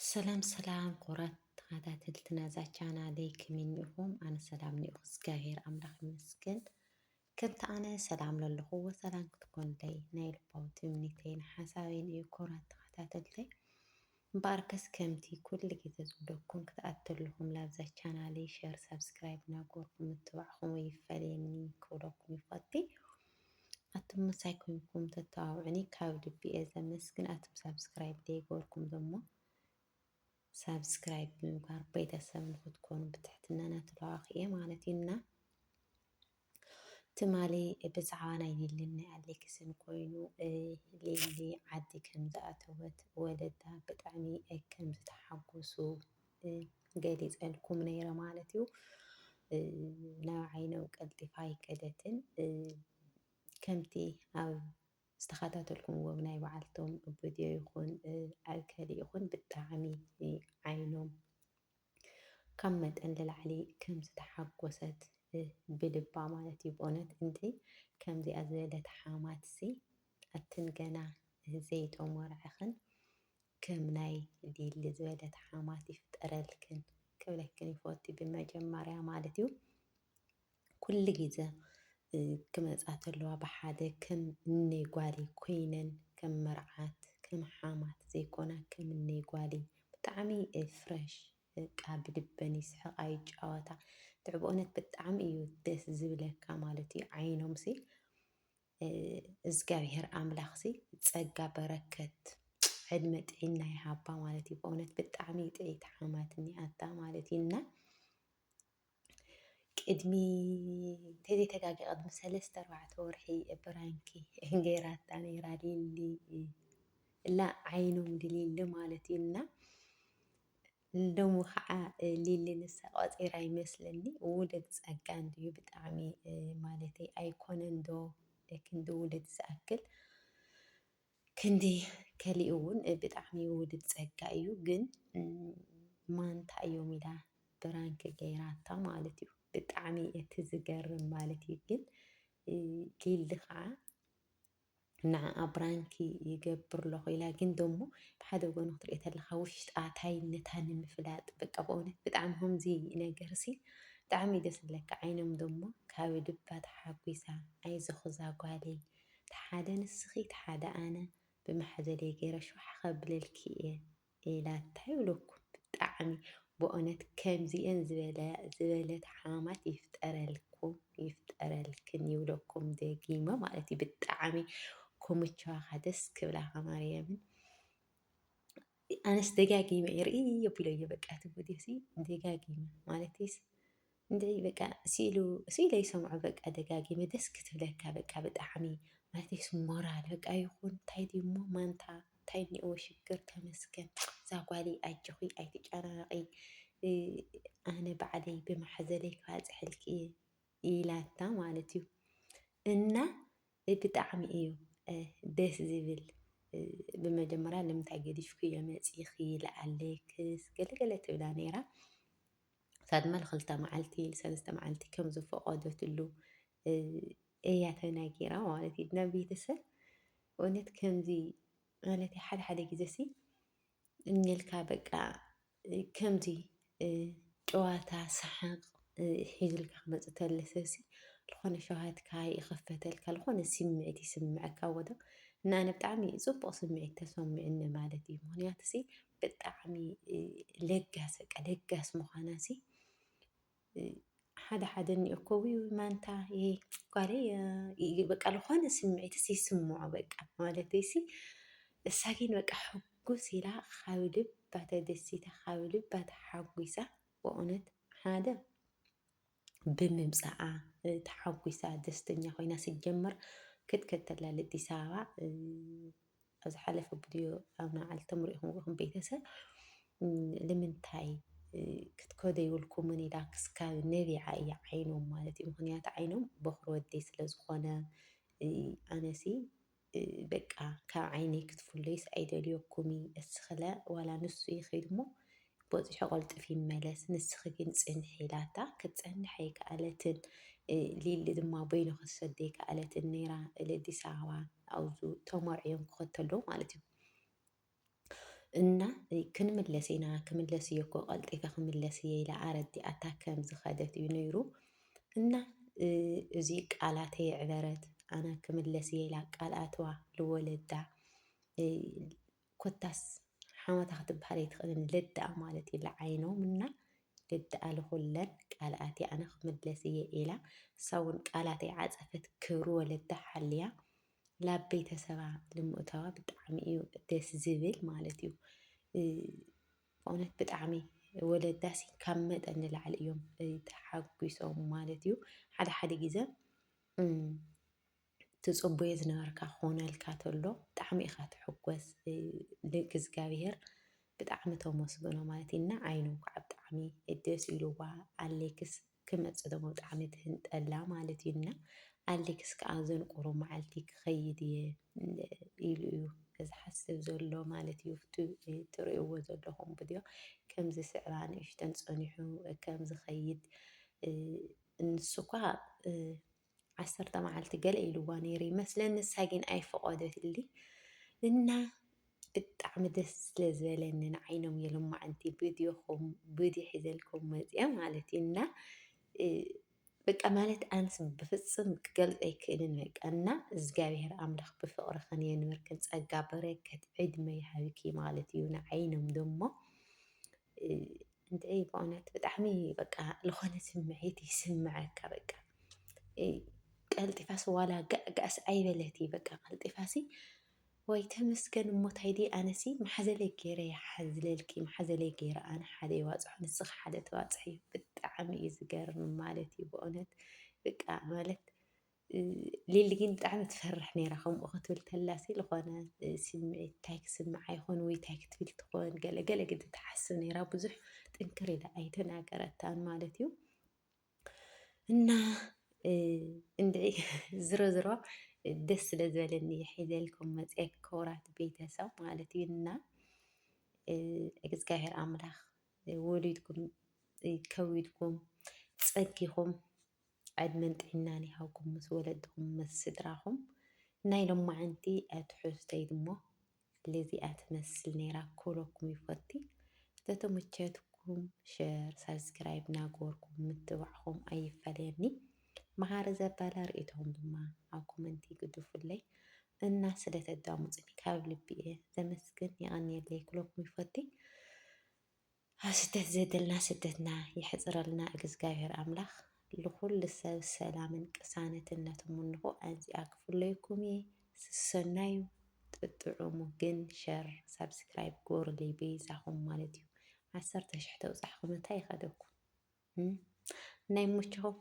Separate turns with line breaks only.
سلام سلام قرات تخاتاتلتنا ذا عليك منكم أنا سلام نيوخ غير أملاخ مسكن كنت أنا سلام للخوة سلام تكون لي نايل باوت منيتين حساوين إيو قرات تخاتاتلتي مباركس كمتي كل جيزة زودكم كتأتل لهم لابزا علي شير سبسكرايب ناقوركم متوعكم ويفاليني كوركم يفاتي أتم مسايكم تتاوعني كاود بي إذا مسكن أتم سبسكرايب دي قوركم دمو سبسكرايب بمقار ቤተሰብ ንክትኮኑ ብትሕትና እናተለዋኺየ ማለት እዩና ትማሊ ብዛዕባ ናይ ሊሊ ናይ ኣሌክስን ኮይኑ ሊሊ ዓዲ ከም ዝኣተወት ወለዳ ብጣዕሚ ከም ዝተሓጎሱ ገሊፀልኩም ነይረ ማለት እዩ። ናብ ዓይኖም ቀልጢፋ ኣይከደትን ከምቲ ኣብ ዝተኸታተልኩምዎ ናይ በዓልቶም ቪድዮ ይኹን ኣብ ከሊእ ይኹን ብጣዕሚ ዓይኖም ካብ መጠን ንላዕሊ ከም ዝተሓጎሰት ብልባ ማለት እዩ። ብእውነት እንዲ ከምዚኣ ዝበለት ሓማትሲ ኣትን ገና ዘይተመርዐኽን ከም ናይ ሊሊ ዝበለት ሓማት ይፍጠረልክን ክብለክን ይፈቱ ብመጀመርያ ማለት እዩ። ኩሉ ግዜ ክመፃ ተለዋ ብሓደ ከም እነይ ጓሊ ኮይነን ከም መርዓት ከም ሓማት ዘይኮና ከም እነይ ጓሊ ብጣዕሚ ፍሬሽ በቃ ብልበን ይስሕቃ ይጫወታ ትዕብኡነት ብጣዕሚ እዩ ደስ ዝብለካ ማለት እዩ። ዓይኖም ሲ እግዚኣብሔር ኣምላኽ ሲ ፀጋ በረከት ዕድመ ጥዕና ይሃባ ማለት እዩ። ብእውነት ብጣዕሚ ጥዒት ሓማት እኒኣታ ማለት እዩ እና ቅድሚ ተዘይተጋጊ ቅድሚ 3-4 ወርሒ ብራንኪ ገይራታ ነይራ ሊሊ ላ ዓይኖም ድሊሊ ማለት እዩ እና ሎሚ ከዓ ሊሊ ንሳ ቆፂራ ይመስለኒ ውሉድ ፀጋ እንድዩ ብጣዕሚ ማለተይ ኣይኮነን ዶ ክንዲ ውሉድ ዝኣክል ክንዲ ከሊእ እውን ብጣዕሚ ውሉድ ፀጋ እዩ። ግን ማንታ እዮም ኢላ ብራንኪ ገይራታ ማለት እዩ። ብጣዕሚ እቲ ዝገርም ማለት እዩ። ግን ሊሊ ከዓ ንዓኣ ብራንኪ ይገብር ኣለኹ ኢላ ግን ደሞ ብሓደ ጎኑ ክትሪኦ ተለካ ውሽጣ ታይነታ ንምፍላጥ በቃ ብእውነት ብጣዕሚ ከምዚ ነገር ሲ ብጣዕሚ ደስ ዝብለካ ዓይኖም ደሞ ካብ ልባ ተሓጒሳ ኣይዞኽ እዛ ጓለይ ተሓደ ንስኺ ተሓደ ኣነ ብማሕዘለይ ገይረ ሸውሓ ከብለልኪ እየ ኢላታ ይብለኩም ብጣዕሚ ብእውነት ከምዚአን ዝበለት ሓማት ይፍጠረልኩም ይፍጠረልክን ይብለኩም ደጊመ ማለት እዩ። ብጣዕሚ ኩምችዋኻ ደስ ክብላኻ ማርያምን ኣነስ ደጋጊመ እየ ርእዮ ኣቢለዮ በቃ እቲ ቪድዮ ሲ ደጋጊመ ማለተይስ እንድዒ በቃ ሲኢለ ይሰምዖ በቃ ደጋጊመ ደስ ክትብለካ በቃ ብጣዕሚ ማለተይስ ሞራል በቃ ይኹን እንታይ ድዩ እሞ ማንታ እንታይ እኒአዎ ሽግር ተመስገን እዛ ጓለይ ኣጆኺ ኣይትጨናነቂ ኣነ ባዕለይ ብማሕዘለይ ክባፅሐልኪ እየ ኢላታ ማለት እዩ። እና ብጣዕሚ እዩ ደስ ዝብል ብመጀመርያ ንምንታይ ገዲፍኩ እየ መፂኺ ለኣሌክስ ገለገለ ትብላ ነይራ ሳድማ ል2 መዓልቲ ል3 መዓልቲ ከም ዝፈቐደትሉ እያ ተናጊራ ማለት እዩ። ናብ ቤተሰብ እውነት ከምዚ ማለት ሓደ ሓደ ግዜ ሲ እኒልካ በቃ ከምዚ ጨዋታ ሰሓቕ ሒዙልካ ክመፅእ ተለ ሰብ ሲ ዝኾነ ሸውሃትካ ይኽፈተልካ ዝኾነ ስምዒት ይስምዐካ ወዶ እና ኣነ ብጣዕሚ ፅቡቕ ስምዒት ተሰሚዑኒ ማለት እዩ። ምክንያቱ ሲ ብጣዕሚ ለጋስ በቃ ለጋስ ምዃና ሲ ሓደ ሓደ እኒኦ እኮ ውይ ማንታ ይሄ ጓለይ በቃ ዝኾነ ስምዒት ሲ ይስምዖ በቃ ማለተይ ሲ እሳ ግን በቃ ሕጉስ ኢላ ካብ ልባ ተደሲታ ካብ ልባ ተሓጒሳ ብእውነት ሓደ ብምምፃኣ ተሓጒሳ ደስተኛ ኮይና ሲጀመር ክትከድ ተላ ለኣዲስ ኣበባ ኣብ ዝሓለፈ ቪድዮ ኣብ ናዓልቶም ሪኢኹም ቤተሰብ ንምንታይ ክትከዶ ይብልኩምን ኢላ ክስካብ ነቢዓ እያ ዓይኖም ማለት እዩ። ምክንያቱ ዓይኖም በኩሪ ወደይ ስለዝኾነ ኣነሲ በቃ ካብ ዓይነይ ክትፍለዩስ ኣይደልየኩሚ እስኽለ ዋላ ንሱ ይኸይድ እሞ በፂሑ ቆልጥፍ ይመለስ ንስኺ ግን ፅንሒ ኢላታ ክትፀንሕ ኣይከኣለትን ሊሊ ድማ በይኑ ክትሰደ ኣይከኣለትን ነይራ ለኣዲስ ኣበባ ኣብዙ ተመርዕዮም ክኸተሎ ማለት እዩ። እና ክንምለስ ኢና ክምለስ እየ እኮ ቀልጢፈ ክምለስ እየ ኢላ ኣረዲኣታ ከም ዝኸደት እዩ ነይሩ እና እዚ ቃላተይ ዕበረት ኣነ ክምለስ እየ ኢላ ቃልኣትዋ ዝወለዳ ኮታስ ሓመታ ክትበሃል ኣይትኽእልን ልድኣ ማለት እዩ ለዓይኖም እና ልድኣ ዝኩለን ቃልኣተይ ኣነ ክምለስ እየ ኢላ እሳ እውን ቃላተይ ዓፀፈት ክብሪ ወለዳ ሓልያ ላብ ቤተሰባ ልምእታዋ ብጣዕሚ እዩ ደስ ዝብል ማለት እዩ። ብእውነት ብጣዕሚ ወለዳሲ ካብ መጠን ንላዕሊ እዮም ተሓጒሶም ማለት እዩ። ሓደ ሓደ ግዜ ትፅበዮ ዝነበርካ ክኾነልካ ተሎ ብጣዕሚ ኢኻ ትሕጎስ ንእግዚኣብሄር ብጣዕሚ ተመስግኖ ማለት እዩ እና ዓይኖም ከዓ ብጣዕሚ ደስ ኢሉዋ ኣሌክስ ክመፅእ ደሞ ብጣዕሚ ትህንጠላ ማለት እዩ እና ኣሌክስ ከዓ ዘንቁሩ መዓልቲ ክኸይድ እየ ኢሉ እዩ ዝሓስብ ዘሎ ማለት እዩ። ትሪእዎ ዘለኹም ቪድዮ ከምዚ ስዕባ ንእሽተን ፀኒሑ ከም ዝኸይድ ንሱ እኳ 10 መዓልቲ ገለ ኢልዋ ነይሩ ይመስለኒ ንሳ ግን ኣይፈቐደትሊ እና ብጣዕሚ ደስ ስለዝበለኒ ንዓይኖም እየ ሎማዓንቲ ቪድዮ ሒዘልኩም መፅአ ማለት እዩ እና በቃ ማለት ኣንስ ብፍፅም ክገልፅ ኣይክእልን በቃ እና እግዚኣብሄር ኣምላኽ ብፍቕሪ ከንየንብርክን ፀጋ በረከት ዕድመ ይሃብኪ ማለት እዩ ንዓይኖም ደሞ እንታይ በእውነት ብጣዕሚ በቃ ዝኾነ ስምዒት ይስምዓካ በቃ ቀልጢፋሲ ዋላ ጋእጋእስ ኣይበለት በቃ ቀልጢፋሲ ወይ ተመስገን እሞታይ ዲ ኣነሲ ማሕዘለይ ገይረ ይሓዝለልኪ ማሕዘለይ ገይረ ኣነ ሓደ ይዋፅሖ ንስኻ ሓደ ተዋፅሒ ብጣዕሚ እዩ ዝገርም ማለት እዩ ብእውነት በቃ ማለት ሊሊ ግን ብጣዕሚ ትፈርሕ ነይራ ከምኡ ክትብል ተላሲ ዝኾነ ስምዒት እንታይ ክስምዓ ይኾን ወይ እንታይ ክትብል ትኾን ገለገለ ግዜ ትሓስብ ነይራ ብዙሕ ጥንክር ኢላ ኣይተናገረታን ማለት እዩ እና እንድዒ ዝሮዝሮ ደስ ስለ ዝበለኒ ሒዘልኩም መፅአ ክቡራት ቤተሰብ ማለት እዩ እና እግዚኣብሄር ኣምላኽ ወሊድኩም ከዊድኩም ፀጊኹም ዕድመን ጥዕናን ይሃብኩም ምስ ወለድኩም ምስ ስድራኹም ናይ ሎማዓንቲ ኣትሕዝተይ ድሞ ለዚኣ ትመስል ነይራ ክብለኩም ይፈቲ ተተመቸትኩም ሸር ሳብስክራይብ እናገበርኩም ምትባዕኹም ኣይፈለየኒ መሃሪ ዘባላ ርእቶኩም ድማ ኣብ ኮመንቲ ግድፉለይ እና ስለተዳመፁኒ ካብ ልቢ እየ ዘመስግን ይቐኒየለይ ክብለኩም ይፈቲ ኣብ ስደት ዘደልና ስደትና ይሕፅረልና እግዚኣብሄር ኣምላኽ لكل سب سلام ቅሳነትን ነተመንኹ ኣንዚኣ ክፍለይኩም እየ ሰናዩ ጥጥዑሙ ግን ሸር ሳብስክራይብ ግበሩለይ ቤዛኹም ማለት እዩ 10,000 ተብፃሕኩም እንታይ ይኸደኩም ናይ ሞችኹም